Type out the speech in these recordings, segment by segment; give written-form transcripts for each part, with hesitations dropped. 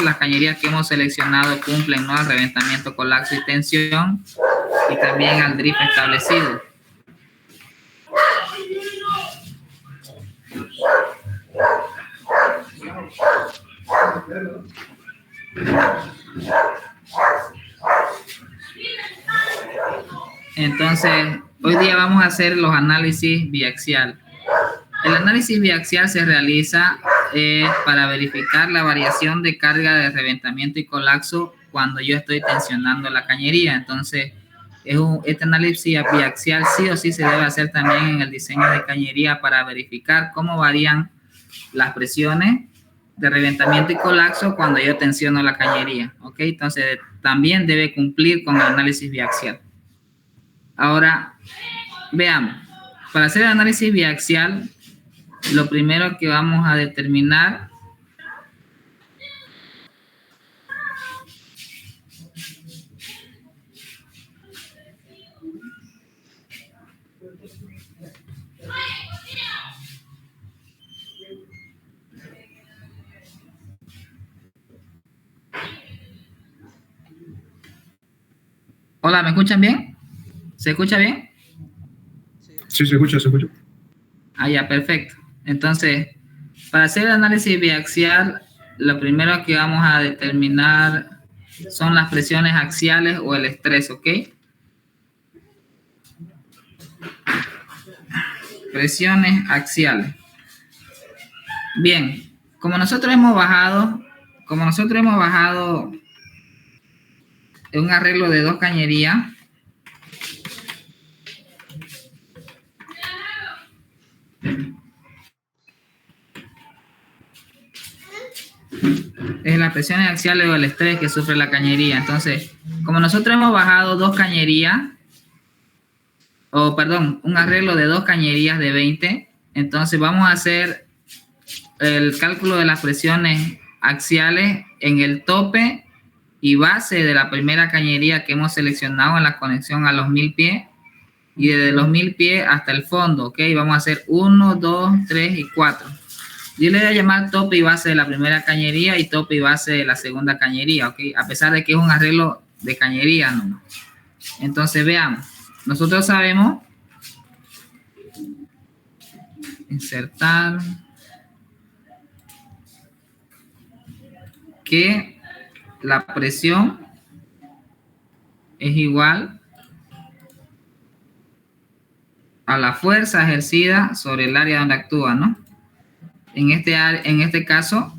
las cañerías que hemos seleccionado cumplen, ¿no?, al reventamiento, colapso y tensión, y también al drift establecido. Entonces, hoy día vamos a hacer los análisis biaxial. El análisis biaxial se realiza para verificar la variación de carga de reventamiento y colapso cuando yo estoy tensionando la cañería. Entonces, este análisis biaxial sí o sí se debe hacer también en el diseño de cañería para verificar cómo varían las presiones de reventamiento y colapso cuando yo tensiono la cañería. ¿Ok? Entonces, también debe cumplir con el análisis biaxial. Ahora, veamos. Para hacer el análisis biaxial, lo primero que vamos a determinar Hola, ¿me escuchan bien? ¿Se escucha bien? Sí, se escucha, se escucha. Ah, ya, perfecto. Entonces, para hacer el análisis biaxial, lo primero que vamos a determinar son las presiones axiales o el estrés, ¿ok? Presiones axiales. Bien, como nosotros hemos bajado un arreglo de 2 cañerías, es las presiones axiales o el estrés que sufre la cañería. Entonces, como nosotros hemos bajado 2 cañerías, un arreglo de 2 cañerías de 20, entonces vamos a hacer el cálculo de las presiones axiales en el tope y base de la primera cañería que hemos seleccionado en la conexión a los 1000 pies, y desde los 1000 pies hasta el fondo, ¿ok? Vamos a hacer 1, 2, 3 y 4. Yo le voy a llamar tope y base de la primera cañería y tope y base de la segunda cañería, ¿ok? A pesar de que es un arreglo de cañería, ¿no? Entonces, veamos. Nosotros sabemos insertar que la presión es igual a la fuerza ejercida sobre el área donde actúa, ¿no? En este caso,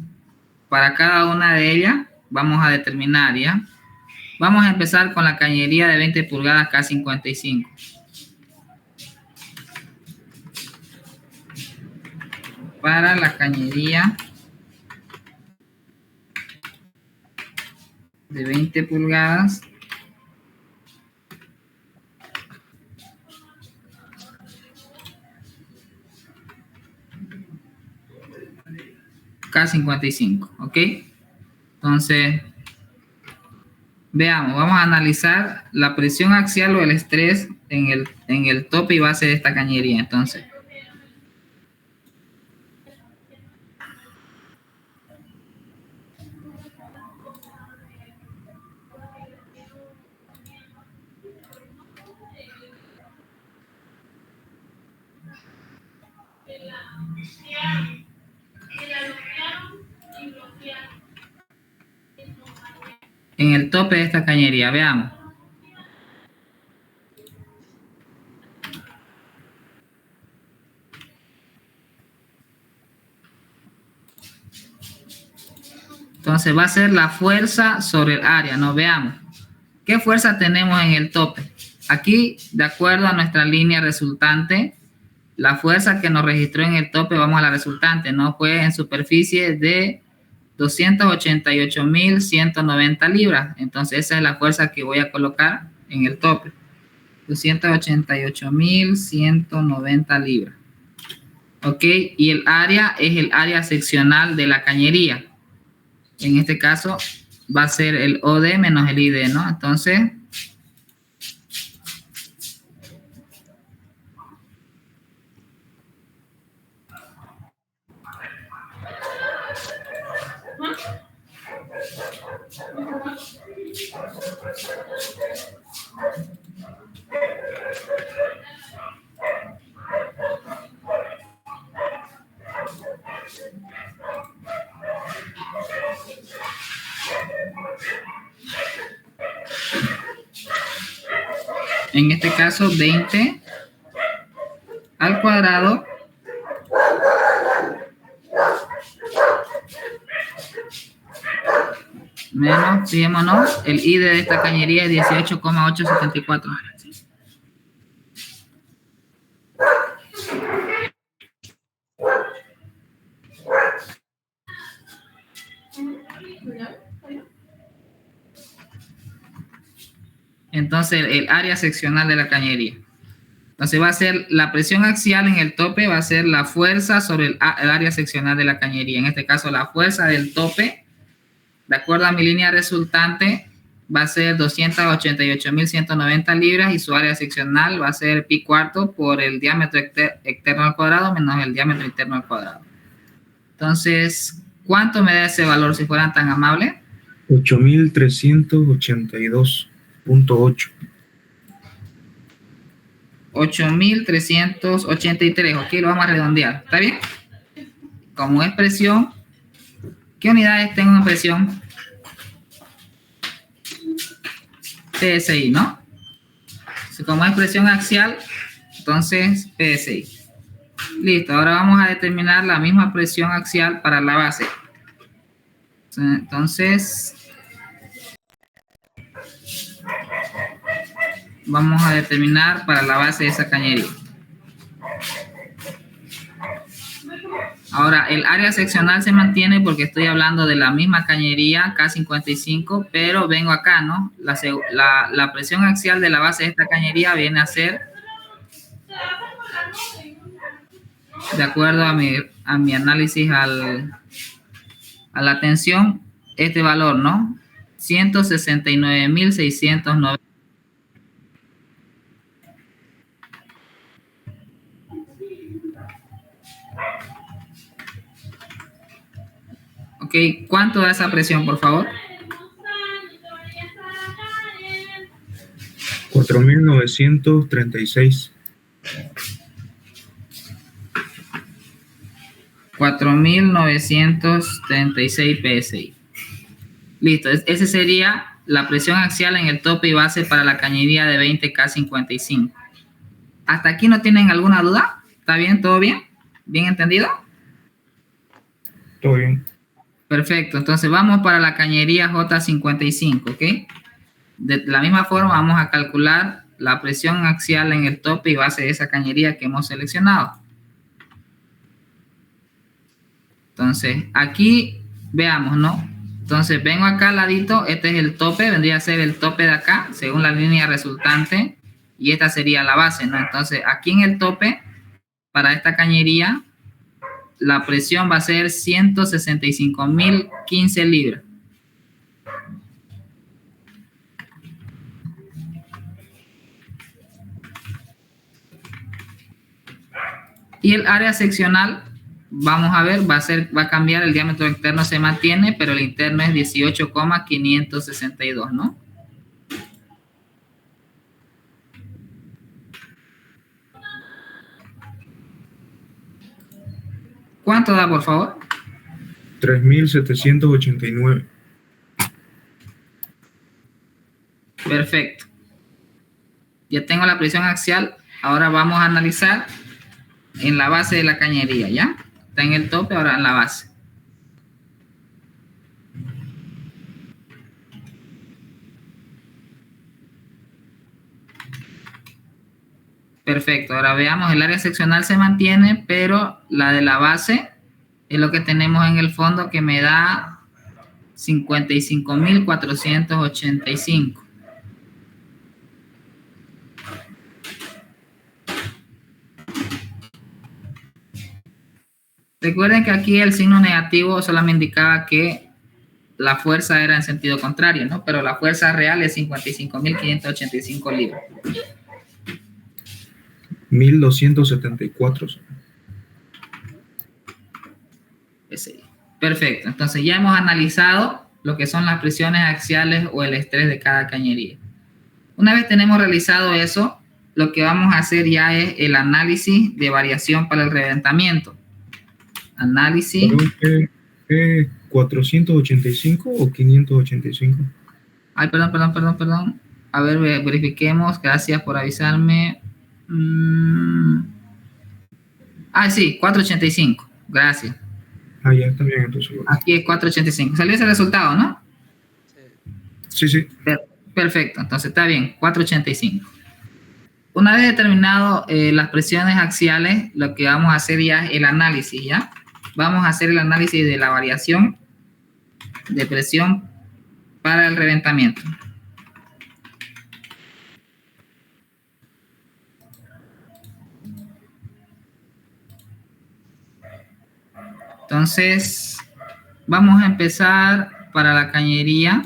para cada una de ellas, vamos a determinar, ¿ya? Vamos a empezar con la cañería de 20 pulgadas K55. Para la cañería de 20 pulgadas, K55, ¿ok? Entonces, veamos, vamos a analizar la presión axial o el estrés en el tope y base de esta cañería. Entonces, en el tope de esta cañería, veamos. Entonces va a ser la fuerza sobre el área, ¿no? Veamos. ¿Qué fuerza tenemos en el tope? Aquí, de acuerdo a nuestra línea resultante, la fuerza que nos registró en el tope, vamos a la resultante, ¿no? Fue en superficie de 288.190 libras. Entonces esa es la fuerza que voy a colocar en el tope. 288.190 libras. ¿Ok? Y el área es el área seccional de la cañería. En este caso va a ser el OD menos el ID, ¿no? Entonces, En este caso, 20 al cuadrado menos, fijémonos, el I de esta cañería es 18,874. Entonces, el área seccional de la cañería. Entonces, va a ser la presión axial en el tope, va a ser la fuerza sobre el área seccional de la cañería. En este caso, la fuerza del tope, de acuerdo a mi línea resultante, va a ser 288.190 libras y su área seccional va a ser pi cuarto por el diámetro externo al cuadrado menos el diámetro interno al cuadrado. Entonces, ¿cuánto me da ese valor si fueran tan amables? 8.382.8. 8.383, ok, lo vamos a redondear, ¿está bien? Como expresión, ¿qué unidades tengo en presión? PSI, ¿no? Entonces, como expresión axial, entonces PSI. Listo, ahora vamos a determinar la misma presión axial para la base. Entonces, vamos a determinar para la base de esa cañería. Ahora, el área seccional se mantiene porque estoy hablando de la misma cañería K55, pero vengo acá, ¿no? La presión axial de la base de esta cañería viene a ser, de acuerdo a mi análisis a la tensión, este valor, ¿no? 169.690. Ok, ¿cuánto da esa presión, por favor? 4.936. 4.936 PSI. Listo, esa sería la presión axial en el tope y base para la cañería de 20K55. ¿Hasta aquí no tienen alguna duda? ¿Está bien? ¿Todo bien? ¿Bien entendido? Todo bien. Perfecto, entonces vamos para la cañería J55, ¿ok? De la misma forma vamos a calcular la presión axial en el tope y base de esa cañería que hemos seleccionado. Entonces, aquí veamos, ¿no? Entonces, vengo acá al ladito, este es el tope, vendría a ser el tope de acá, según la línea resultante, y esta sería la base, ¿no? Entonces, aquí en el tope, para esta cañería, la presión va a ser 165.015 libras. Y el área seccional, vamos a ver, va a cambiar, el diámetro externo se mantiene, pero el interno es 18,562, ¿no? ¿Cuánto da, por favor? 3.789. Perfecto. Ya tengo la presión axial. Ahora vamos a analizar en la base de la cañería, ¿ya? Está en el tope, ahora en la base. Perfecto. Ahora veamos, el área seccional se mantiene, pero la de la base es lo que tenemos en el fondo que me da 55.485. Recuerden que aquí el signo negativo solamente indicaba que la fuerza era en sentido contrario, ¿no? Pero la fuerza real es 55.585 libras. 1.274. Perfecto. Entonces ya hemos analizado lo que son las presiones axiales o el estrés de cada cañería. Una vez tenemos realizado eso, lo que vamos a hacer ya es el análisis de variación para el reventamiento. Análisis. Perdón, 485 o 585. Ay, perdón. A ver, verifiquemos. Gracias por avisarme. Sí, 485. Gracias. Ya está bien, entonces. Aquí es 485. Salió ese resultado, ¿no? Sí. Perfecto, entonces está bien, 485. Una vez determinado las presiones axiales, lo que vamos a hacer ya es el análisis, ¿ya? Vamos a hacer el análisis de la variación de presión para el reventamiento. Entonces, vamos a empezar para la cañería.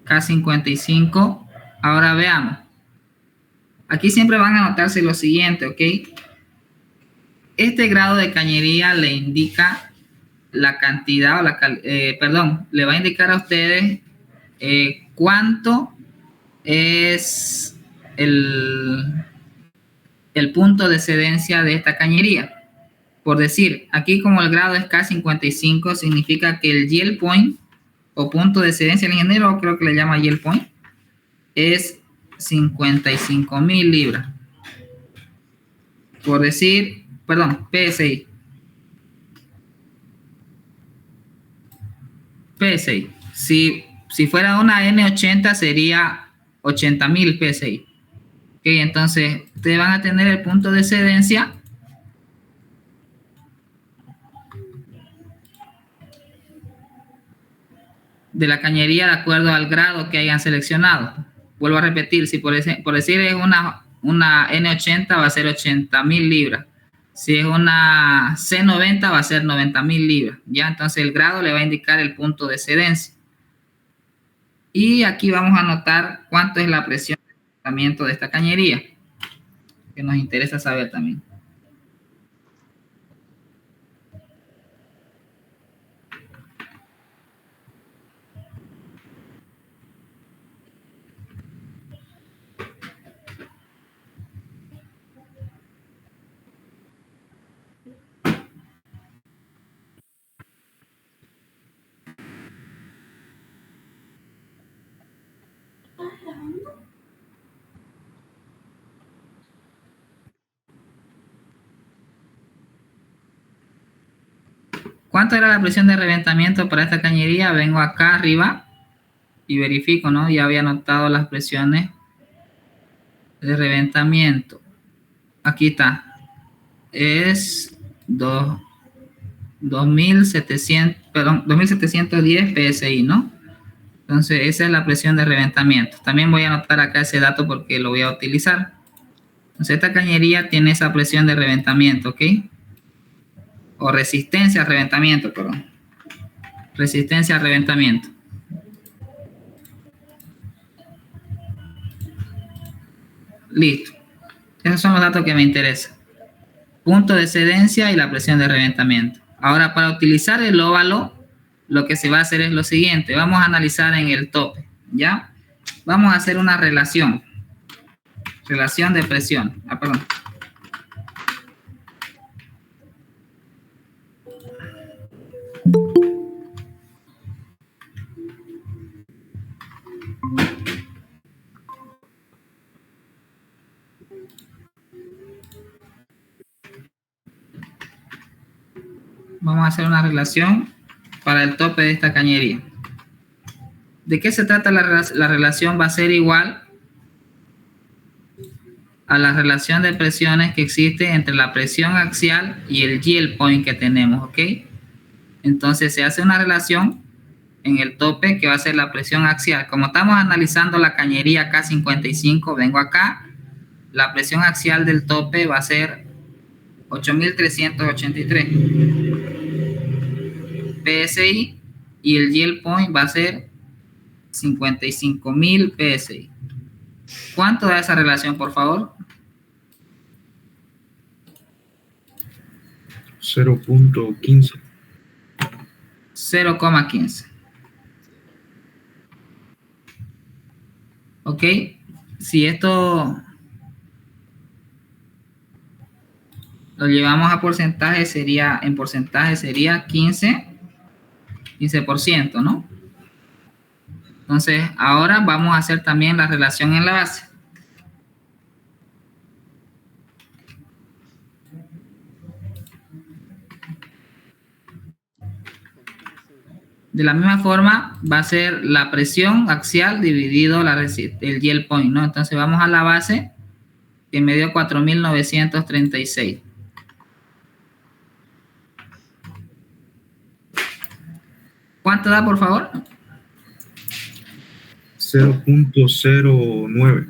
K55. Ahora veamos. Aquí siempre van a anotarse lo siguiente, ¿ok? Este grado de cañería le indica la cantidad, le va a indicar a ustedes cuánto es el punto de excedencia de esta cañería. Por decir, aquí como el grado es K55, significa que el yield point o punto de excedencia, el ingeniero creo que le llama yield point, es 55,000 libras. Por decir, perdón, PSI. PSI. Si fuera una N80 sería 80,000 PSI. Ok, entonces ustedes van a tener el punto de excedencia de la cañería de acuerdo al grado que hayan seleccionado. Vuelvo a repetir, si por decir es una N80 va a ser 80,000 libras. Si es una C90 va a ser 90,000 libras. Ya, entonces el grado le va a indicar el punto de excedencia. Y aquí vamos a anotar cuánto es la presión de tratamiento de esta cañería, que nos interesa saber también. ¿Cuánto era la presión de reventamiento para esta cañería? Vengo acá arriba y verifico, ¿no? Ya había anotado las presiones de reventamiento. Aquí está. Es 2.710 PSI, ¿no? Entonces, esa es la presión de reventamiento. También voy a anotar acá ese dato porque lo voy a utilizar. Entonces, esta cañería tiene esa presión de reventamiento, ¿ok? O resistencia al reventamiento, perdón. Resistencia al reventamiento. Listo. Esos son los datos que me interesan. Punto de excedencia y la presión de reventamiento. Ahora, para utilizar el óvalo, lo que se va a hacer es lo siguiente. Vamos a analizar en el tope, ¿ya? Vamos a hacer una relación. Relación de presión. Perdón. Vamos a hacer una relación para el tope de esta cañería. ¿De qué se trata la relación? Va a ser igual a la relación de presiones que existe entre la presión axial y el yield point que tenemos, ¿ok? Entonces se hace una relación en el tope que va a ser la presión axial. Como estamos analizando la cañería K55, vengo acá, la presión axial del tope va a ser 8.383 PSI y el yield point va a ser 55,000 PSI. ¿Cuánto da esa relación, por favor? 0.15. 0,15. Ok, si esto lo llevamos a porcentaje, en porcentaje sería 15%, ¿no? Entonces, ahora vamos a hacer también la relación en la base. De la misma forma, va a ser la presión axial dividido el yield point, ¿no? Entonces, vamos a la base que me dio 4.936. ¿Cuánto da, por favor? 0.09.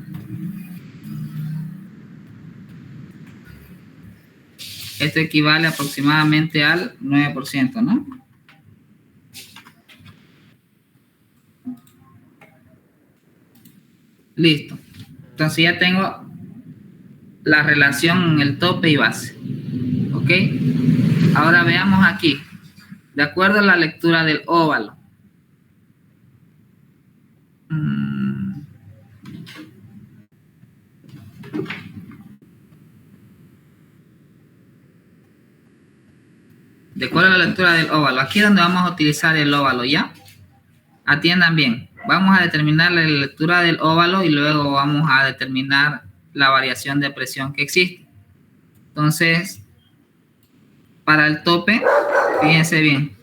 Esto equivale aproximadamente al 9%, ¿no? Listo. Entonces ya tengo la relación en el tope y base. ¿Ok? Ahora veamos aquí. De acuerdo a la lectura del óvalo. De acuerdo a la lectura del óvalo. Aquí es donde vamos a utilizar el óvalo, ¿ya? Atiendan bien. Vamos a determinar la lectura del óvalo y luego vamos a determinar la variación de presión que existe. Entonces, para el tope, fíjense bien.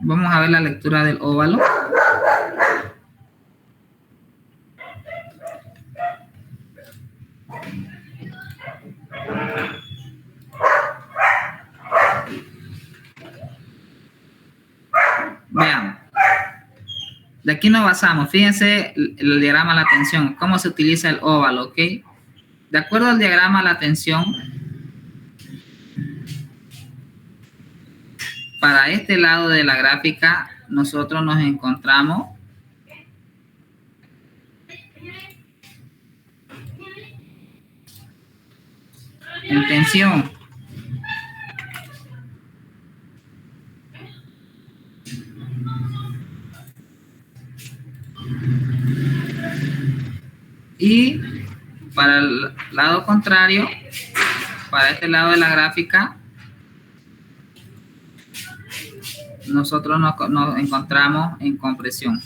Vamos a ver la lectura del óvalo. Veamos. De aquí nos basamos. Fíjense el diagrama de la tensión. Cómo se utiliza el óvalo, ¿ok? De acuerdo al diagrama de la tensión, para este lado de la gráfica, nosotros nos encontramos en tensión. Y para el lado contrario, para este lado de la gráfica, nosotros nos encontramos en compresión.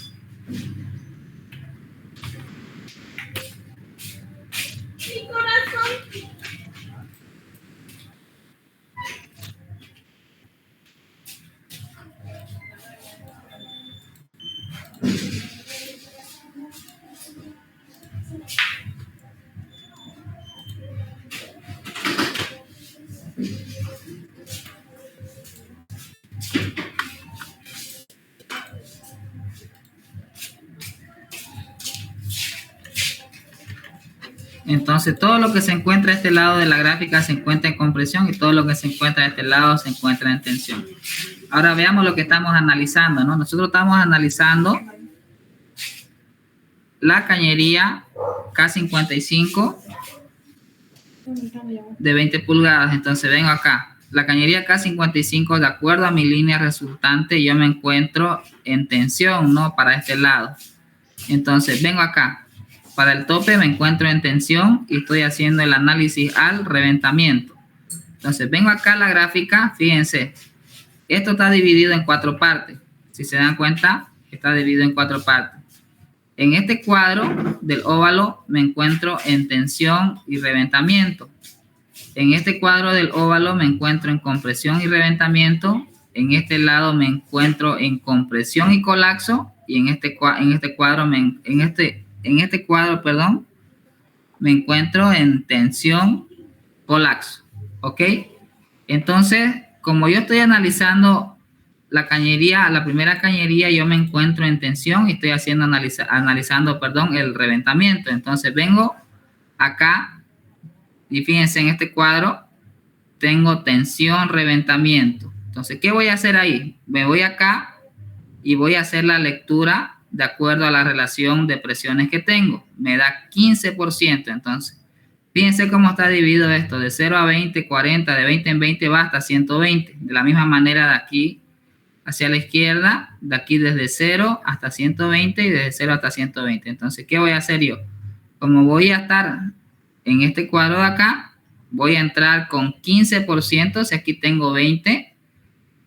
Entonces, todo lo que se encuentra a este lado de la gráfica se encuentra en compresión y todo lo que se encuentra a este lado se encuentra en tensión. Ahora veamos lo que estamos analizando, ¿no? Nosotros estamos analizando la cañería K55 de 20 pulgadas. Entonces, vengo acá. La cañería K55, de acuerdo a mi línea resultante, yo me encuentro en tensión, ¿no? Para este lado. Entonces, vengo acá. Para el tope me encuentro en tensión y estoy haciendo el análisis al reventamiento. Entonces, vengo acá a la gráfica, fíjense. Esto está dividido en 4 partes. Si se dan cuenta, está dividido en 4 partes. En este cuadro del óvalo me encuentro en tensión y reventamiento. En este cuadro del óvalo me encuentro en compresión y reventamiento. En este lado me encuentro en compresión y colapso. Y en este cuadro me encuentro en tensión, colapso. ¿Ok? Entonces, como yo estoy analizando la primera cañería, yo me encuentro en tensión y estoy analizando el reventamiento. Entonces, vengo acá y fíjense en este cuadro, tengo tensión, reventamiento. Entonces, ¿qué voy a hacer ahí? Me voy acá y voy a hacer la lectura de acuerdo a la relación de presiones que tengo. Me da 15%. Entonces, fíjense cómo está dividido esto. De 0 a 20, 40. De 20 en 20 va hasta 120. De la misma manera de aquí hacia la izquierda. De aquí desde 0 hasta 120 y desde 0 hasta 120. Entonces, ¿qué voy a hacer yo? Como voy a estar en este cuadro de acá, voy a entrar con 15%. Si aquí tengo 20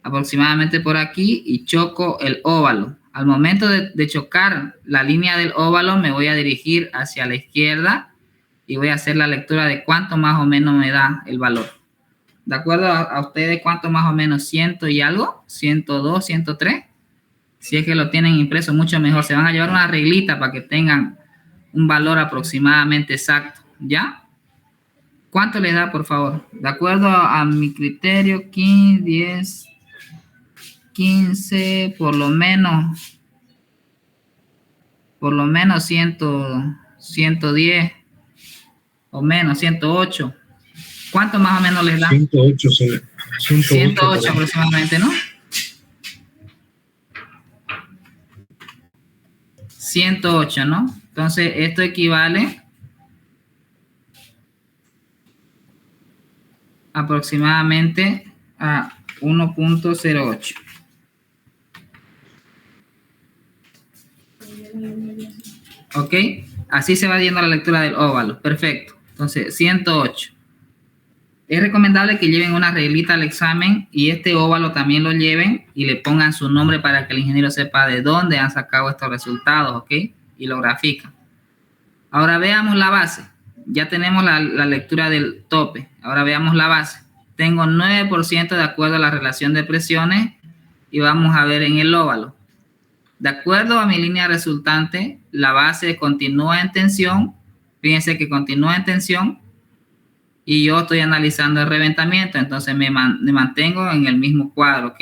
aproximadamente por aquí y choco el óvalo. Al momento de chocar la línea del óvalo me voy a dirigir hacia la izquierda y voy a hacer la lectura de cuánto más o menos me da el valor. ¿De acuerdo a ustedes cuánto más o menos? 100 y algo, 102, 103. Si es que lo tienen impreso, mucho mejor. Se van a llevar una reglita para que tengan un valor aproximadamente exacto. ¿Ya? ¿Cuánto les da, por favor? De acuerdo a mi criterio, 15, 10... 15, por lo menos 100, 110 o menos, 108. ¿Cuánto más o menos les da? 108, 108 aproximadamente, ¿no? 108, ¿no? Entonces, esto equivale aproximadamente a 1.08. ¿Ok? Así se va yendo la lectura del óvalo. Perfecto. Entonces, 108. Es recomendable que lleven una reglita al examen y este óvalo también lo lleven y le pongan su nombre para que el ingeniero sepa de dónde han sacado estos resultados, ¿ok? Y lo grafican. Ahora veamos la base. Ya tenemos la lectura del tope. Ahora veamos la base. Tengo 9% de acuerdo a la relación de presiones y vamos a ver en el óvalo. De acuerdo a mi línea resultante, la base continúa en tensión. Fíjense que continúa en tensión y yo estoy analizando el reventamiento. Entonces me mantengo en el mismo cuadro, ¿ok?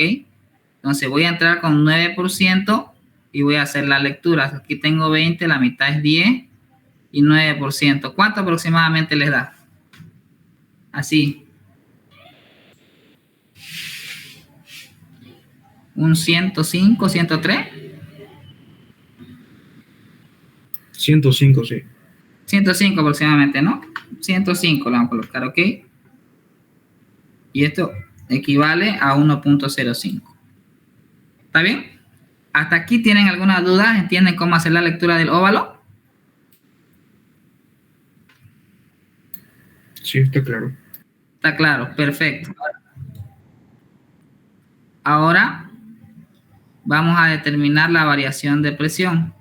Entonces voy a entrar con 9% y voy a hacer la lectura. Aquí tengo 20, la mitad es 10 y 9%. ¿Cuánto aproximadamente les da? Así. ¿Un 105, 103? 105, sí. 105 aproximadamente, ¿no? 105 lo vamos a colocar, ¿ok? Y esto equivale a 1.05. ¿Está bien? ¿Hasta aquí tienen alguna duda? ¿Entienden cómo hacer la lectura del óvalo? Sí, está claro. Está claro, perfecto. Ahora vamos a determinar la variación de presión.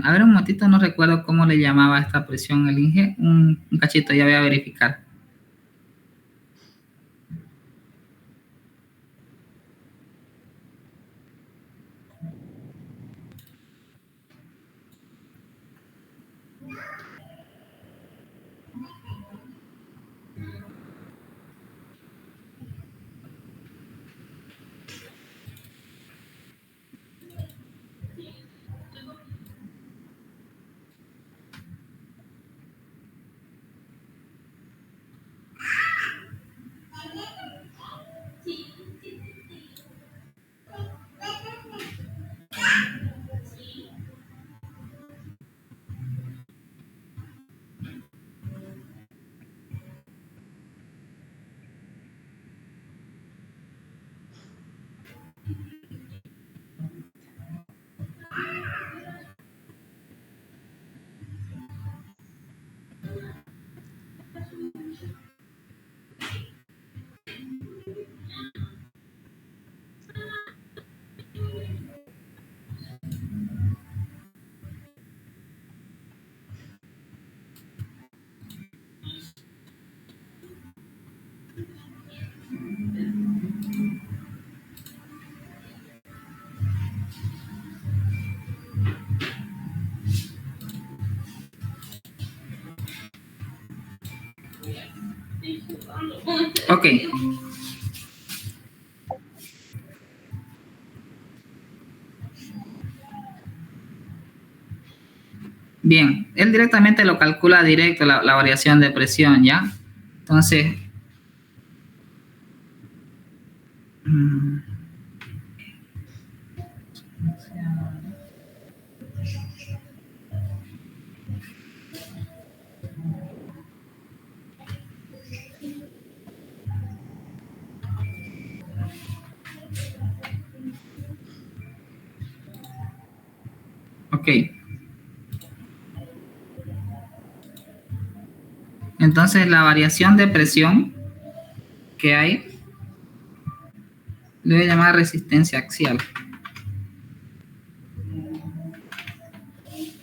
A ver, un momentito, no recuerdo cómo le llamaba esta presión el Inge. Un cachito, ya voy a verificar. Ok. Bien, él directamente lo calcula directo, la variación de presión, ¿ya? Entonces, ok. Entonces, la variación de presión que hay, le voy a llamar resistencia axial.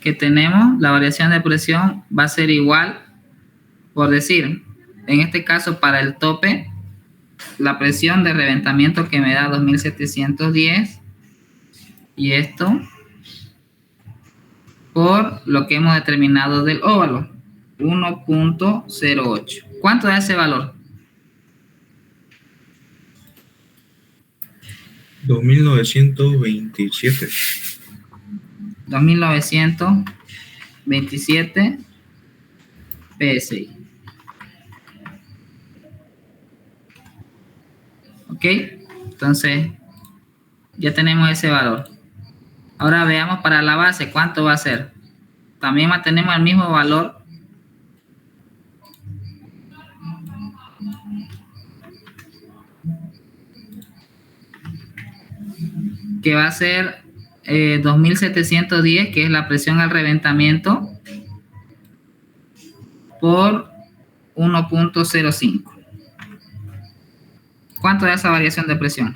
Que tenemos, la variación de presión va a ser igual, por decir, en este caso para el tope, la presión de reventamiento que me da 2710 y esto por lo que hemos determinado del óvalo, 1.08. ¿Cuánto da ese valor? 2927. 2927 PSI. ¿Ok? Entonces, ya tenemos ese valor. Ahora veamos para la base, ¿cuánto va a ser? También mantenemos el mismo valor. Que va a ser 2710, que es la presión al reventamiento, por 1.05. ¿Cuánto da esa variación de presión?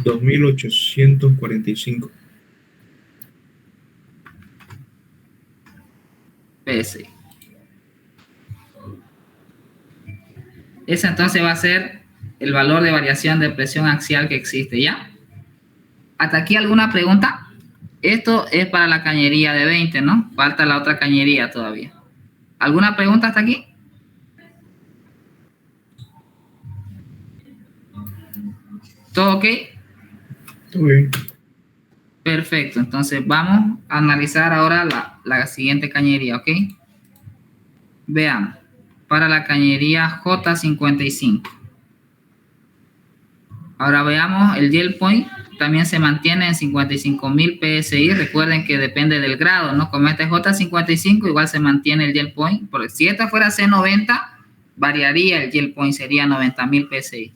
2845 PSI. Ese entonces va a ser el valor de variación de presión axial que existe, ¿ya? ¿Hasta aquí alguna pregunta? Esto es para la cañería de 20, ¿no? Falta la otra cañería todavía. ¿Alguna pregunta hasta aquí? ¿Todo ok? Todo bien. Perfecto, entonces vamos a analizar ahora la siguiente cañería, ¿ok? Veamos, para la cañería J55. Ahora veamos, el yield point también se mantiene en 55.000 PSI. Recuerden que depende del grado, ¿no? Como este J55, igual se mantiene el yield point. Porque si esta fuera C90, variaría el yield point, sería 90.000 PSI.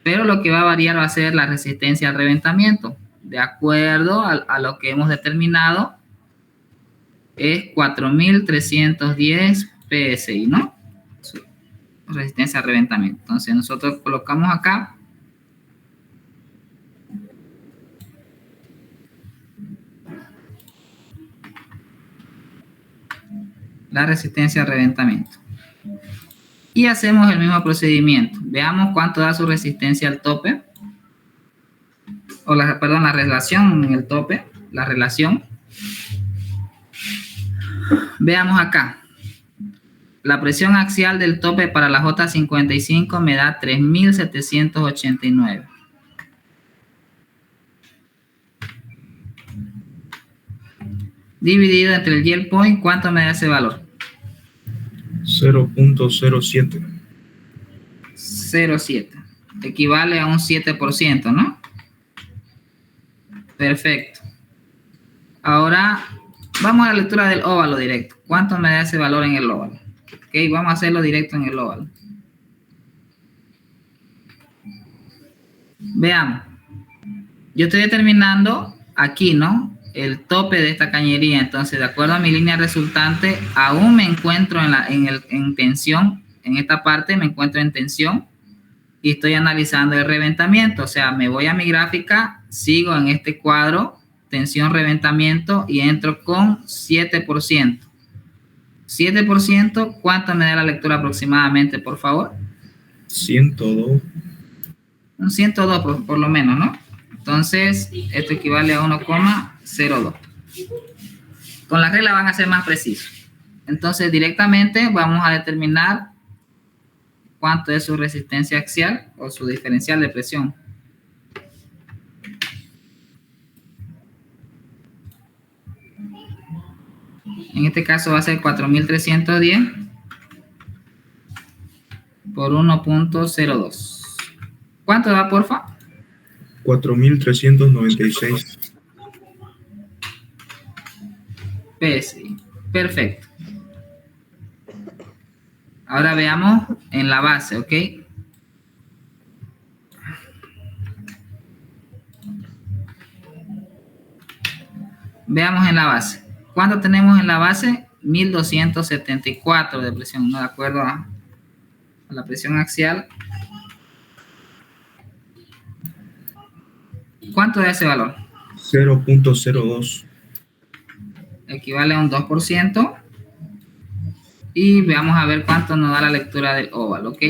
Pero lo que va a variar va a ser la resistencia al reventamiento. De acuerdo a lo que hemos determinado, es 4.310 PSI, ¿no? Resistencia al reventamiento. Entonces nosotros colocamos acá la resistencia al reventamiento. Y hacemos el mismo procedimiento. Veamos cuánto da su resistencia al tope. O la relación en el tope. La relación. Veamos acá. La presión axial del tope para la J55 me da 3.789. Dividido entre el yield point, ¿cuánto me da ese valor? 0.07. 0.7. Equivale a un 7%, ¿no? Perfecto. Ahora vamos a la lectura del óvalo directo. ¿Cuánto me da ese valor en el óvalo? Ok, vamos a hacerlo directo en el óvalo. Veamos. Yo estoy determinando aquí, ¿no? El tope de esta cañería. Entonces, de acuerdo a mi línea resultante, aún me encuentro en tensión. En esta parte me encuentro en tensión y estoy analizando el reventamiento. O sea, me voy a mi gráfica, sigo en este cuadro, tensión, reventamiento, y entro con 7%. 7%, ¿cuánto me da la lectura aproximadamente, por favor? 102. Un 102 por lo menos, ¿no? Entonces, esto equivale a 1,02. Con la regla van a ser más precisos. Entonces, directamente vamos a determinar cuánto es su resistencia axial o su diferencial de presión. En este caso va a ser 4310 por 1.02. ¿Cuánto da, porfa? 4396. PSI. Perfecto. Ahora veamos en la base, ¿ok? Veamos en la base. ¿Cuánto tenemos en la base? 1274 de presión, ¿no? De acuerdo a la presión axial. ¿Cuánto es ese valor? 0.02. Equivale a un 2%. Y veamos a ver cuánto nos da la lectura del óvalo, ¿ok?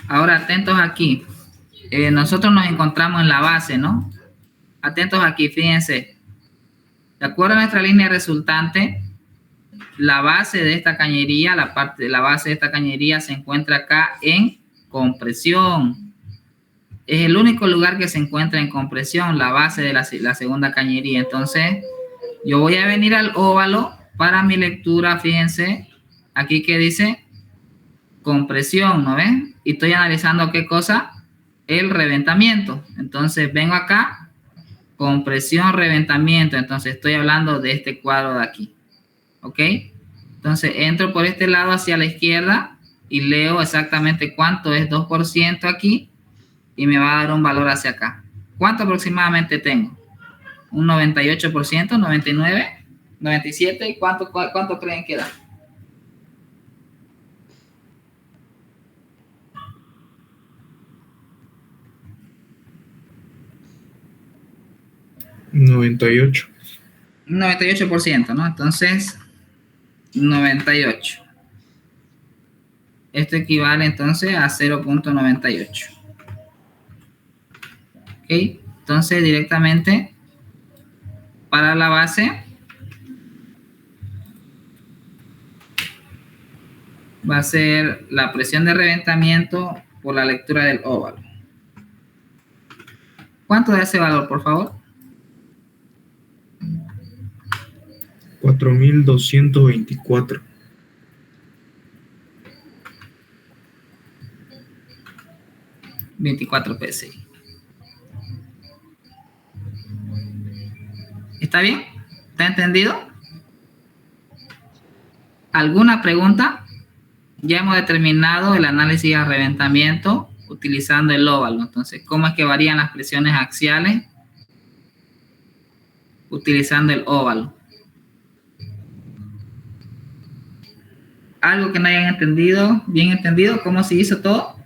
Ahora, atentos aquí. Nosotros nos encontramos en la base, ¿no? Atentos aquí, fíjense. De acuerdo a nuestra línea resultante, la base de esta cañería, la parte de la base de esta cañería se encuentra acá en compresión. Es el único lugar que se encuentra en compresión, la base de la segunda cañería. Entonces, yo voy a venir al óvalo para mi lectura, fíjense, aquí que dice compresión, ¿no ven? Y estoy analizando qué cosa, el reventamiento. Entonces, vengo acá, compresión, reventamiento. Entonces, estoy hablando de este cuadro de aquí, ¿ok? Entonces, entro por este lado hacia la izquierda y leo exactamente cuánto es 2% aquí y me va a dar un valor hacia acá. ¿Cuánto aproximadamente tengo? Un 98%, 99%, 97%. ¿Y cuánto creen que da? Un 98. 98%, ¿no? Entonces, 98. Esto equivale entonces a 0.98. ¿Ok? Entonces, directamente para la base va a ser la presión de reventamiento por la lectura del óvalo. ¿Cuánto da ese valor, por favor? 4224. 24 PSI. ¿Está bien? ¿Está entendido? ¿Alguna pregunta? Ya hemos determinado el análisis de reventamiento utilizando el óvalo. Entonces, ¿cómo es que varían las presiones axiales utilizando el óvalo? ¿Algo que no hayan entendido? ¿Bien entendido? ¿Cómo se hizo todo?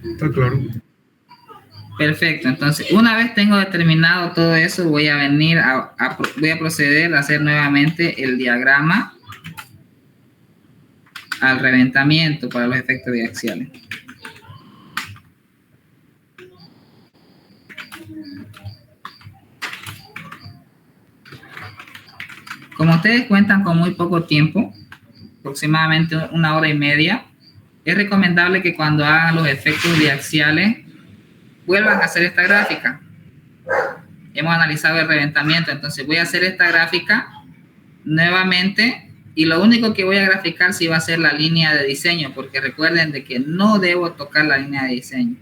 Está claro. Perfecto. Entonces, una vez tengo determinado todo eso, voy a venir voy a proceder a hacer nuevamente el diagrama al reventamiento para los efectos biaxiales. Como ustedes cuentan con muy poco tiempo, aproximadamente 1 hora y media, es recomendable que cuando hagan los efectos biaxiales vuelvan a hacer esta gráfica. Hemos analizado el reventamiento, entonces voy a hacer esta gráfica nuevamente y lo único que voy a graficar sí va a ser la línea de diseño, porque recuerden de que no debo tocar la línea de diseño.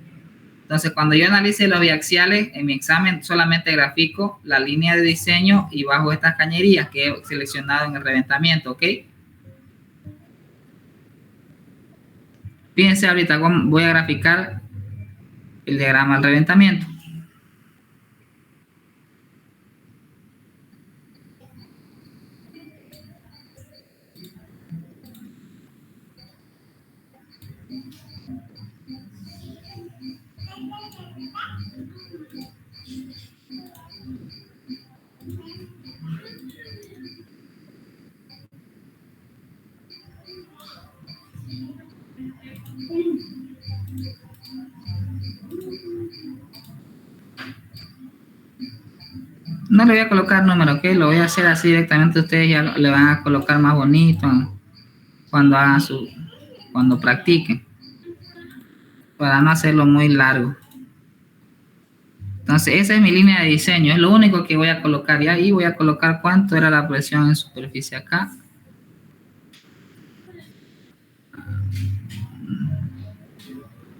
Entonces, cuando yo analice los biaxiales en mi examen, solamente grafico la línea de diseño y bajo estas cañerías que he seleccionado en el reventamiento, ¿ok? Fíjense ahorita cómo voy a graficar el diagrama al reventamiento. No le voy a colocar número, ¿ok? Lo voy a hacer así directamente. Ustedes ya le van a colocar más bonito cuando hagan cuando practiquen. Para no hacerlo muy largo. Entonces, esa es mi línea de diseño, es lo único que voy a colocar. Y ahí voy a colocar cuánto era la presión en superficie acá.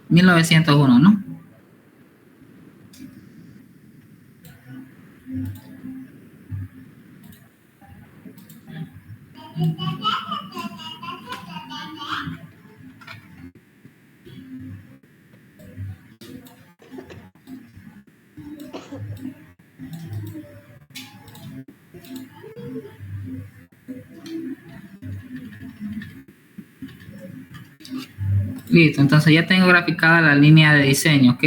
1901, ¿no? Listo, entonces ya tengo graficada la línea de diseño, ¿ok?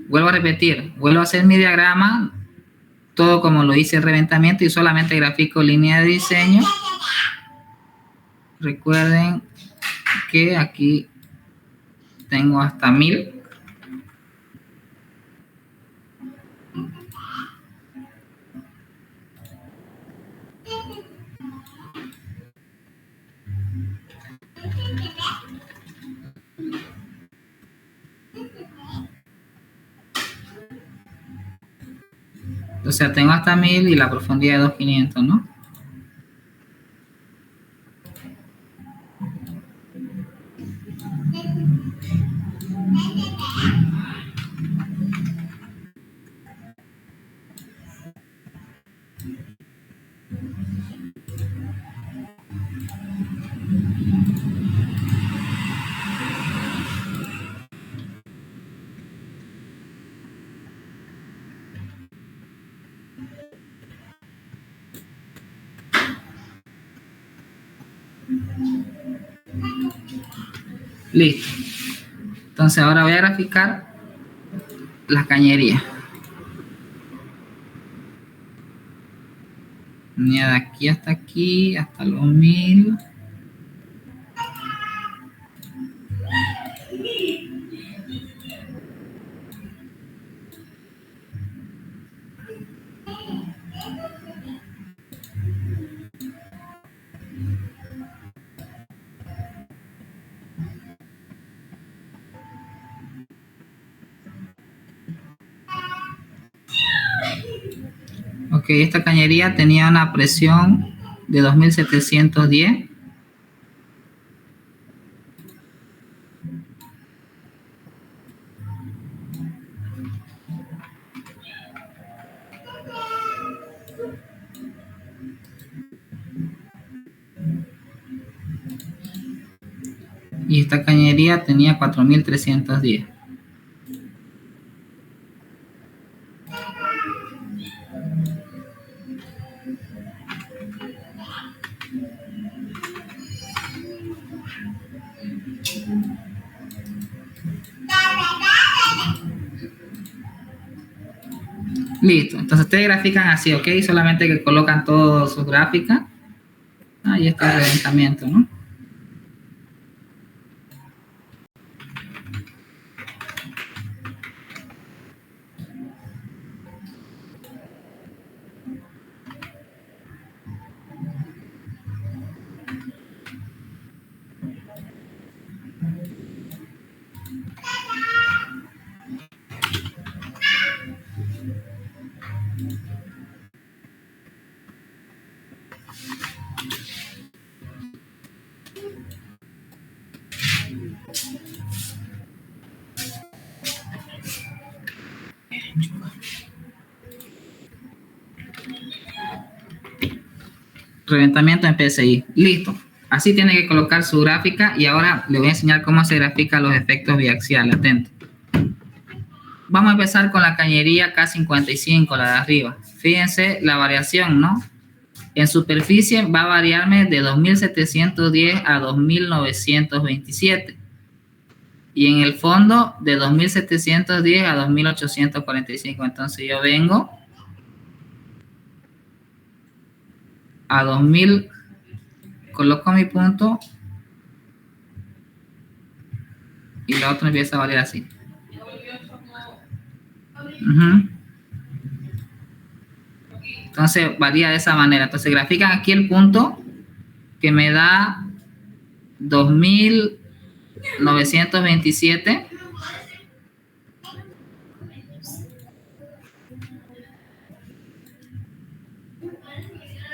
Vuelvo a repetir, vuelvo a hacer mi diagrama, todo como lo hice el reventamiento y solamente grafico línea de diseño. Recuerden que aquí tengo hasta 1000. O sea, tengo hasta 1000 y la profundidad de 2500, ¿no? Listo. Entonces ahora voy a graficar las cañerías. De aquí, hasta los 1000. Ok, esta cañería tenía una presión de 2710. Y esta cañería tenía 4310. Listo, entonces ustedes grafican así, ¿ok? Solamente que colocan todas sus gráficas. Ahí está el reventamiento, ¿no? Reventamiento en PSI. Listo. Así tiene que colocar su gráfica y ahora le voy a enseñar cómo se grafican los efectos biaxiales. Atento. Vamos a empezar con la cañería K55, la de arriba. Fíjense la variación, ¿no? En superficie va a variarme de 2710 a 2927. Y en el fondo de 2710 a 2845. Entonces yo vengo a 2000, coloco mi punto y la otra empieza a variar así. Entonces varía de esa manera. Entonces grafican aquí el punto que me da 2927.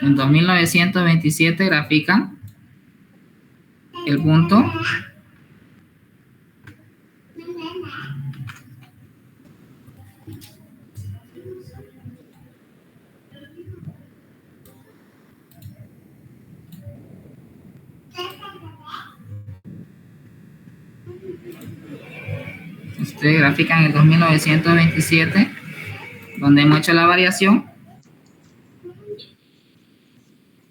En 2927 grafican el punto. Ustedes grafican el 2927, donde hemos hecho la variación.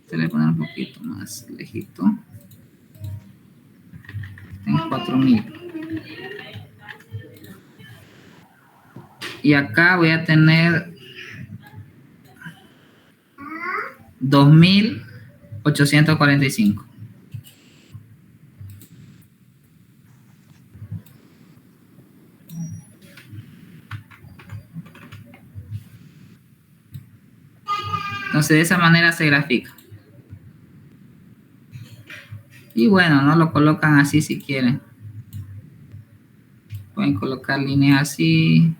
Se le pone un poquito más lejito. En 4000. Y acá voy a tener 2845. Entonces de esa manera se grafica. Y bueno, no lo colocan así si quieren. Pueden colocar líneas así.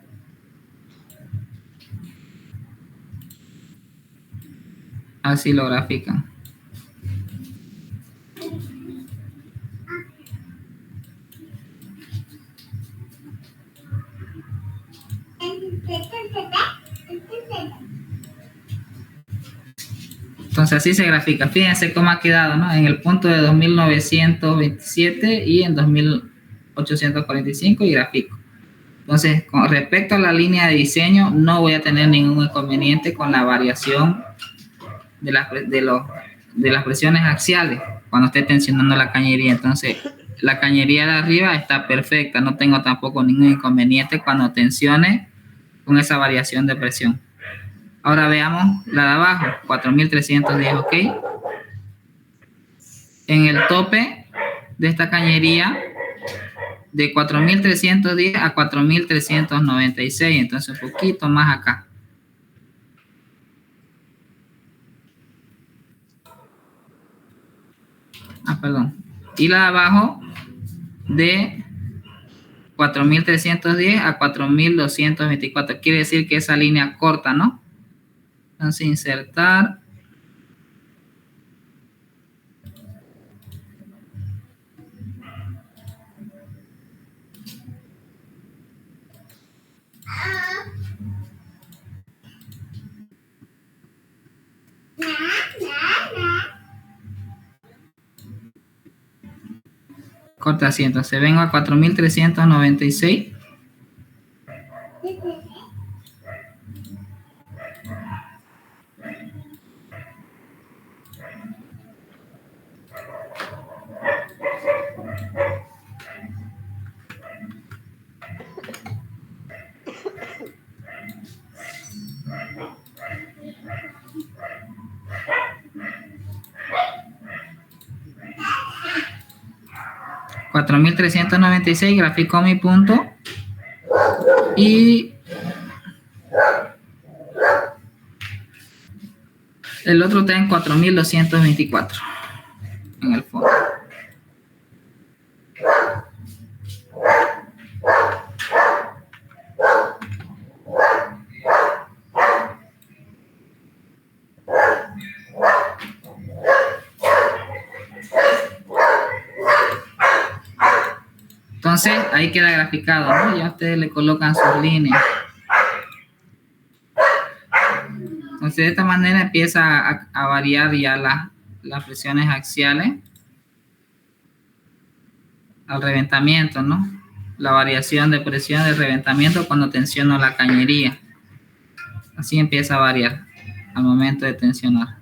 Así lo grafican. Entonces así se grafica. Fíjense cómo ha quedado, ¿no? En el punto de 2927 y en 2845 y grafico. Entonces, con respecto a la línea de diseño, no voy a tener ningún inconveniente con la variación de las presiones axiales cuando esté tensionando la cañería. Entonces, la cañería de arriba está perfecta. No tengo tampoco ningún inconveniente cuando tensione con esa variación de presión. Ahora veamos la de abajo, 4310, ¿ok? En el tope de esta cañería, de 4310 a 4396, entonces un poquito más acá. Perdón. Y la de abajo, de 4310 a 4224. Quiere decir que esa línea corta, ¿no? Entonces insertar. Corta así, entonces vengo a 4396. $4,396, grafico mi punto y el otro está en 4,224 en el fondo. Entonces, ahí queda graficado, ¿no? Ya ustedes le colocan sus líneas. Entonces, de esta manera empieza a variar ya las presiones axiales al reventamiento, ¿no? La variación de presión del reventamiento cuando tensiono la cañería. Así empieza a variar al momento de tensionar.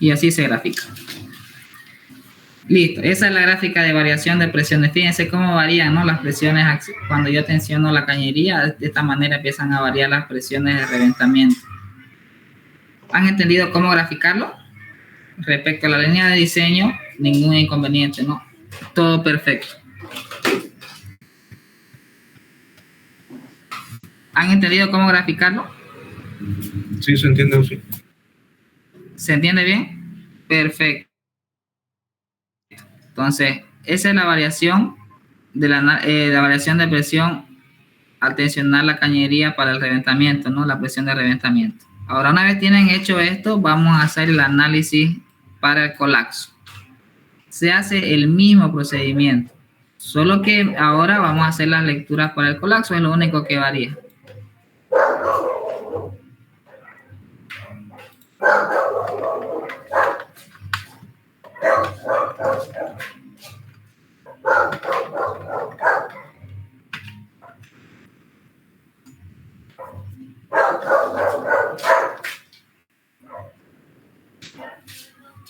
Y así se grafica. Listo, esa es la gráfica de variación de presiones. Fíjense cómo varían, ¿no? Las presiones cuando yo tensiono la cañería. De esta manera empiezan a variar las presiones de reventamiento. ¿Han entendido cómo graficarlo? Respecto a la línea de diseño, ningún inconveniente, ¿no? Todo perfecto. ¿Han entendido cómo graficarlo? Sí, se entiende así. ¿Se entiende bien? Perfecto. Entonces, esa es la variación de la variación de presión al tensionar la cañería para el reventamiento, ¿no? La presión de reventamiento. Ahora, una vez tienen hecho esto, vamos a hacer el análisis para el colapso. Se hace el mismo procedimiento, solo que ahora vamos a hacer las lecturas para el colapso, es lo único que varía.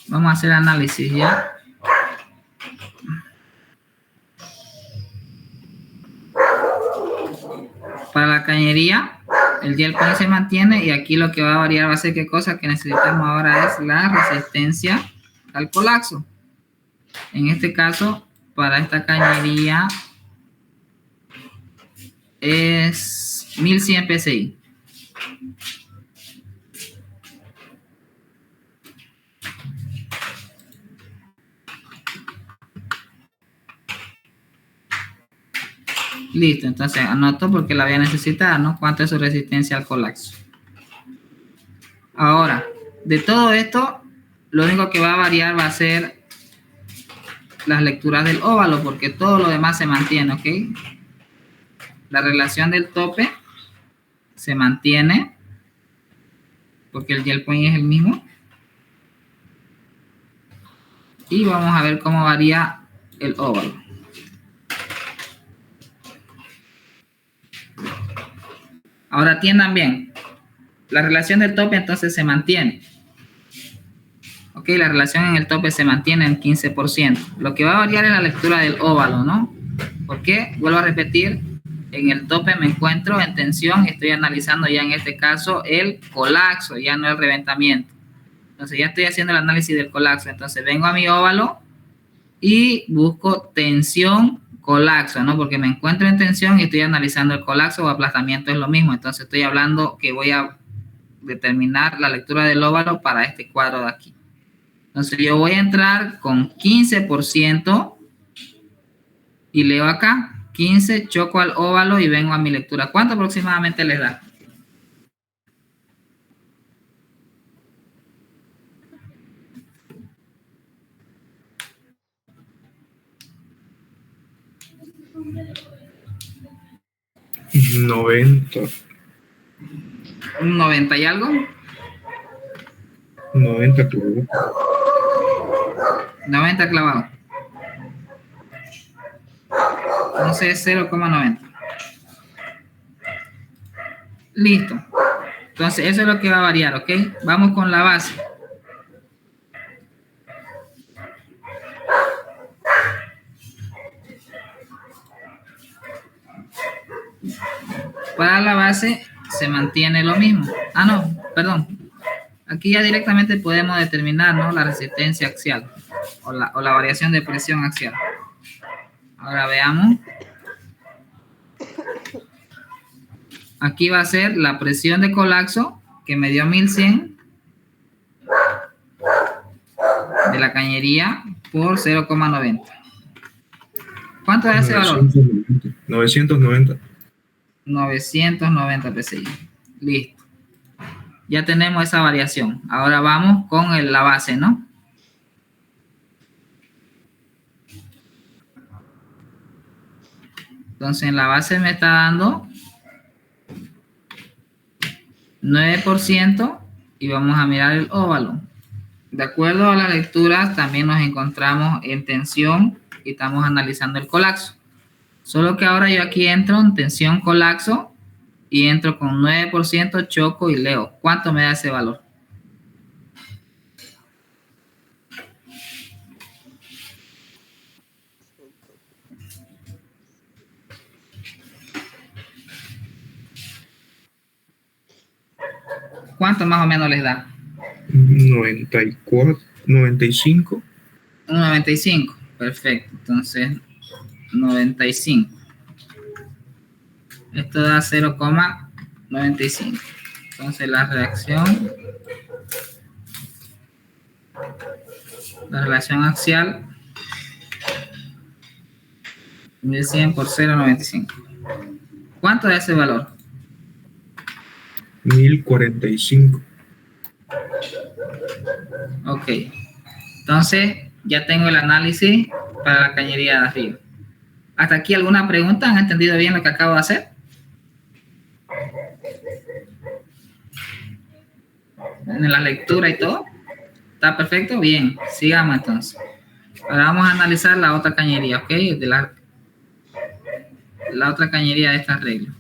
Vamos a hacer análisis ya. Para la cañería, el gel point se mantiene y aquí lo que va a variar va a ser qué cosa que necesitamos ahora es la resistencia al colapso. En este caso, para esta cañería es 1100 PSI. Listo, entonces anoto porque la voy a necesitar, ¿no? ¿Cuánto es su resistencia al colapso? Ahora, de todo esto, lo único que va a variar va a ser las lecturas del óvalo, porque todo lo demás se mantiene, ¿ok? La relación del tope se mantiene, porque el gel point es el mismo. Y vamos a ver cómo varía el óvalo. Ahora atiendan bien. La relación del tope entonces se mantiene. Ok, la relación en el tope se mantiene en 15%. Lo que va a variar es la lectura del óvalo, ¿no? Porque, vuelvo a repetir, en el tope me encuentro en tensión y estoy analizando ya en este caso el colapso, ya no el reventamiento. Entonces ya estoy haciendo el análisis del colapso. Entonces vengo a mi óvalo y busco tensión, colapso, ¿no? Porque me encuentro en tensión y estoy analizando el colapso o aplastamiento, es lo mismo. Entonces estoy hablando que voy a determinar la lectura del óvalo para este cuadro de aquí. Entonces yo voy a entrar con 15% y leo acá, 15, choco al óvalo y vengo a mi lectura. ¿Cuánto aproximadamente les da? $90. ¿Un 90 y algo? 90 clavos. 90 clavado. Entonces 0,90. Listo. Entonces eso es lo que va a variar, ¿ok? Vamos con la base. Para la base se mantiene lo mismo. Ah, no, perdón. Aquí ya directamente podemos determinar, ¿no? La resistencia axial o la variación de presión axial. Ahora veamos. Aquí va a ser la presión de colapso que me dio 1100 de la cañería por 0,90. ¿Cuánto es ese valor? 990. 990 PSI. Listo. Ya tenemos esa variación. Ahora vamos con la base, ¿no? Entonces en la base me está dando 9% y vamos a mirar el óvalo. De acuerdo a las lecturas, también nos encontramos en tensión y estamos analizando el colapso. Solo que ahora yo aquí entro en tensión colapso y entro con 9%, choco y leo. ¿Cuánto me da ese valor? ¿Cuánto más o menos les da? 94, 95. Un 95. Perfecto. Entonces, 95. Esto da 0,95. Entonces la reacción La relación axial 1100 por 0,95. ¿Cuánto es ese valor? 1045. Ok. Entonces, ya tengo el análisis para la cañería de arriba. ¿Hasta aquí alguna pregunta? ¿Han entendido bien lo que acabo de hacer? En la lectura y todo. ¿Está perfecto? Bien. Sigamos entonces. Ahora vamos a analizar la otra cañería, ¿ok? De la otra cañería de esta regla.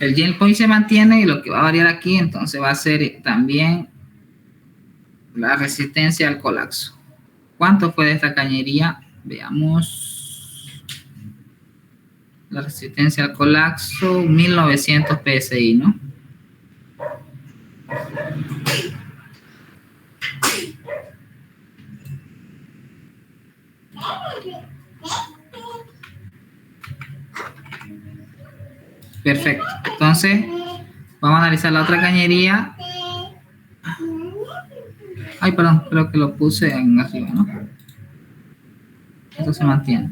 El yield point se mantiene y lo que va a variar aquí entonces va a ser también la resistencia al colapso. ¿Cuánto fue de esta cañería? Veamos. La resistencia al colapso, 1900 PSI, ¿no? Perfecto. Entonces, vamos a analizar la otra cañería. Ay, perdón, creo que lo puse en arriba, ¿no? Esto se mantiene.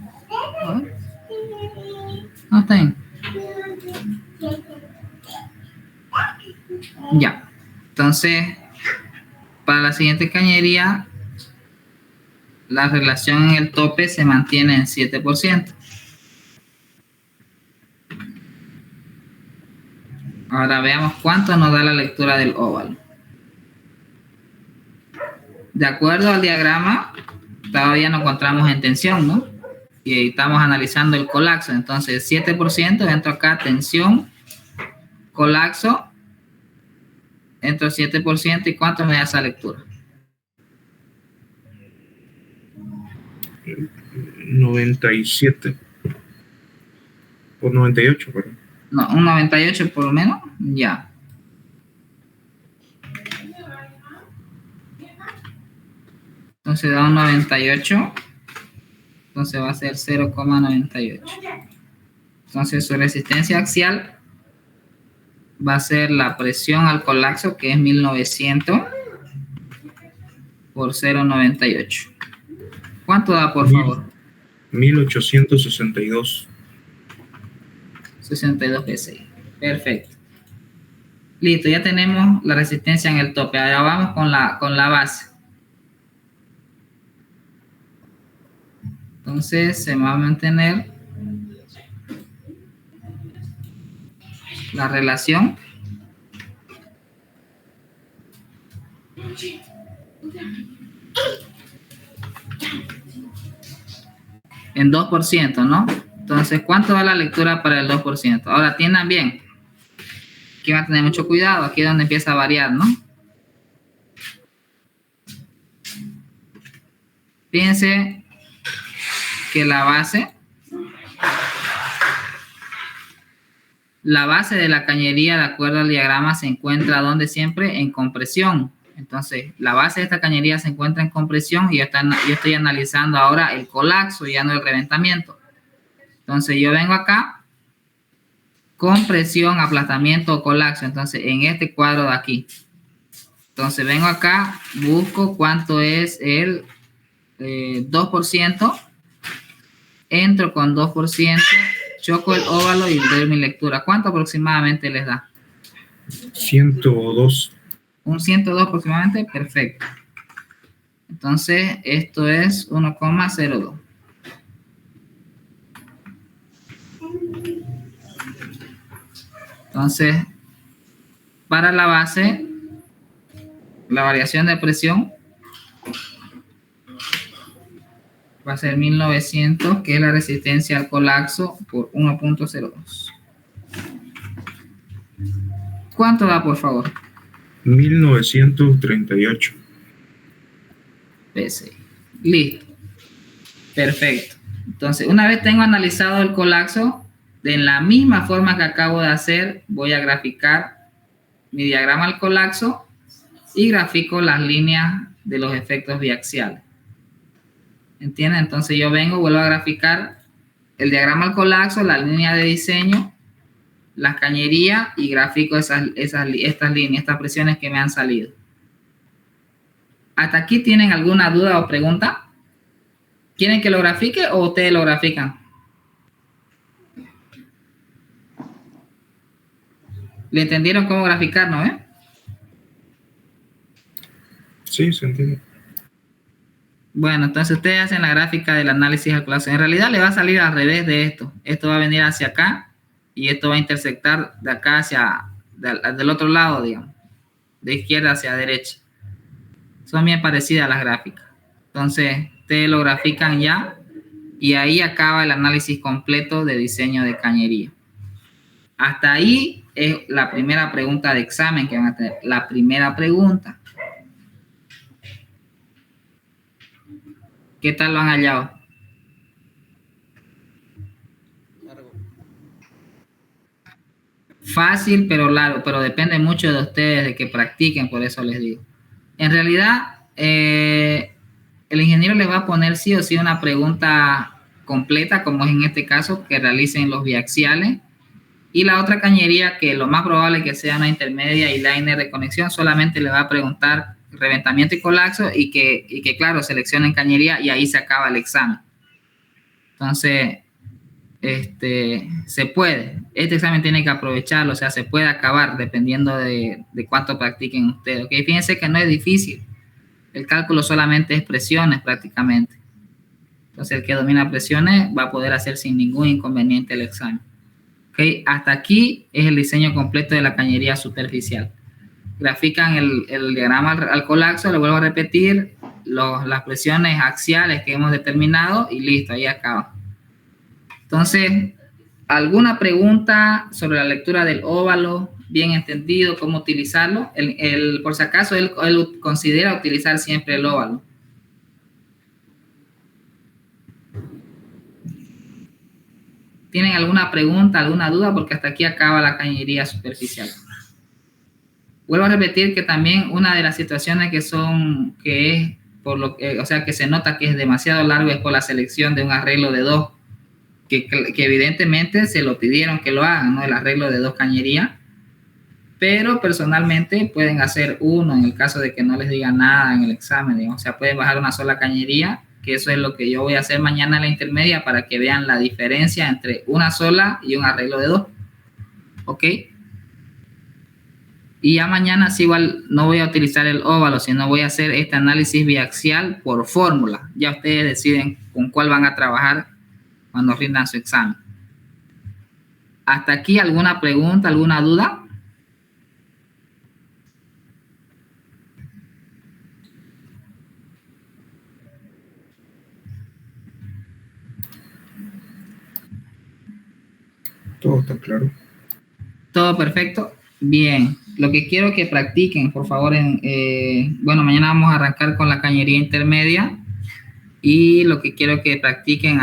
No, está bien. Ya. Entonces, para la siguiente cañería, la relación en el tope se mantiene en 7%. Ahora veamos cuánto nos da la lectura del óvalo. De acuerdo al diagrama, todavía nos encontramos en tensión, ¿no? Y estamos analizando el colapso. Entonces, 7%, entro acá, tensión, colapso, entro 7%, ¿y cuánto me da esa lectura? 97. Por 98, perdón. No, un 98 por lo menos, ya. Entonces da un 98, entonces va a ser 0,98. Entonces su resistencia axial va a ser la presión al colapso, que es 1900 por 0,98. ¿Cuánto da, por favor? 1862. 62 PSI. Perfecto. Listo, ya tenemos la resistencia en el tope. Ahora vamos con la base. Entonces se va a mantener la relación en 2%, ¿no? Entonces, ¿cuánto da la lectura para el 2%? Ahora, atiendan bien. Aquí van a tener mucho cuidado. Aquí es donde empieza a variar, ¿no? Fíjense que la base de la cañería, de acuerdo al diagrama, se encuentra donde siempre en compresión. Entonces, la base de esta cañería se encuentra en compresión y yo estoy analizando ahora el colapso, ya no el reventamiento. Entonces, yo vengo acá, compresión, aplastamiento o colapso. Entonces, en este cuadro de aquí. Entonces, vengo acá, busco cuánto es el 2%. Entro con 2%, choco el óvalo y doy mi lectura. ¿Cuánto aproximadamente les da? 102. Un 102 aproximadamente, perfecto. Entonces, esto es 1,02. Entonces, para la base, la variación de presión va a ser 1900, que es la resistencia al colapso, por 1,02. ¿Cuánto da, por favor? 1938. PSI. Listo. Perfecto. Entonces, una vez tengo analizado el colapso, de la misma forma que acabo de hacer, voy a graficar mi diagrama al colapso y grafico las líneas de los efectos biaxiales. ¿Entienden? Entonces yo vengo, vuelvo a graficar el diagrama al colapso, la línea de diseño, las cañerías y grafico estas líneas, estas presiones que me han salido. ¿Hasta aquí tienen alguna duda o pregunta? ¿Quieren que lo grafique o ustedes lo grafican? ¿Le entendieron cómo graficar, no? Sí, se entiende. Bueno, entonces ustedes hacen la gráfica del análisis al colapso. En realidad le va a salir al revés de esto. Esto va a venir hacia acá y esto va a intersectar de acá hacia del otro lado, digamos, de izquierda hacia derecha. Son bien parecidas las gráficas. Entonces, ustedes lo grafican ya y ahí acaba el análisis completo de diseño de cañería. Hasta ahí es la primera pregunta de examen que van a tener. La primera pregunta. ¿Qué tal lo han hallado? Fácil, pero largo, pero depende mucho de ustedes, de que practiquen, por eso les digo. En realidad, el ingeniero les va a poner sí o sí una pregunta completa, como es en este caso, que realicen los biaxiales. Y la otra cañería, que lo más probable que sea una intermedia y liner de conexión, solamente le va a preguntar reventamiento y colapso y que claro, seleccionen cañería y ahí se acaba el examen. Entonces, se puede. Este examen tiene que aprovecharlo, o sea, se puede acabar dependiendo de cuánto practiquen ustedes. ¿Okay? Fíjense que no es difícil. El cálculo solamente es presiones prácticamente. Entonces, el que domina presiones va a poder hacer sin ningún inconveniente el examen. ¿Okay? Hasta aquí es el diseño completo de la cañería superficial. Grafican el diagrama al colapso, lo vuelvo a repetir, las presiones axiales que hemos determinado y listo, ahí acaba. Entonces, ¿alguna pregunta sobre la lectura del óvalo? Bien entendido, cómo utilizarlo. Por si acaso, él considera utilizar siempre el óvalo. ¿Tienen alguna pregunta, alguna duda? Porque hasta aquí acaba la cañería superficial. Vuelvo a repetir que también una de las situaciones que es por lo que, o sea, que se nota que es demasiado largo es por la selección de un arreglo de dos, que evidentemente se lo pidieron que lo hagan, ¿no? El arreglo de dos cañerías, pero personalmente pueden hacer uno en el caso de que no les digan nada en el examen, digamos. O sea, pueden bajar una sola cañería, que eso es lo que yo voy a hacer mañana en la intermedia para que vean la diferencia entre una sola y un arreglo de dos. ¿Ok? Y ya mañana sí igual no voy a utilizar el óvalo, sino voy a hacer este análisis biaxial por fórmula. Ya ustedes deciden con cuál van a trabajar cuando rindan su examen. ¿Hasta aquí alguna pregunta, alguna duda? Todo está claro. Todo perfecto. Bien. Lo que quiero que practiquen, por favor, bueno, mañana vamos a arrancar con la cañería intermedia y lo que quiero que practiquen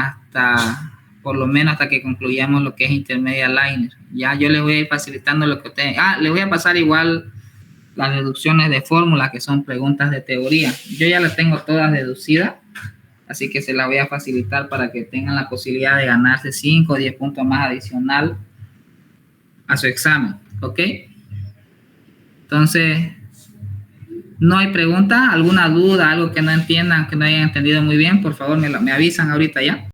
por lo menos hasta que concluyamos lo que es intermedia liner. Ya yo les voy a ir facilitando lo que ustedes... les voy a pasar igual las deducciones de fórmula, que son preguntas de teoría. Yo ya las tengo todas deducidas, así que se las voy a facilitar para que tengan la posibilidad de ganarse 5 o 10 puntos más adicional a su examen. ¿Ok? Entonces, ¿no hay pregunta? ¿Alguna duda? ¿Algo que no entiendan, que no hayan entendido muy bien? Por favor, me avisan ahorita ya.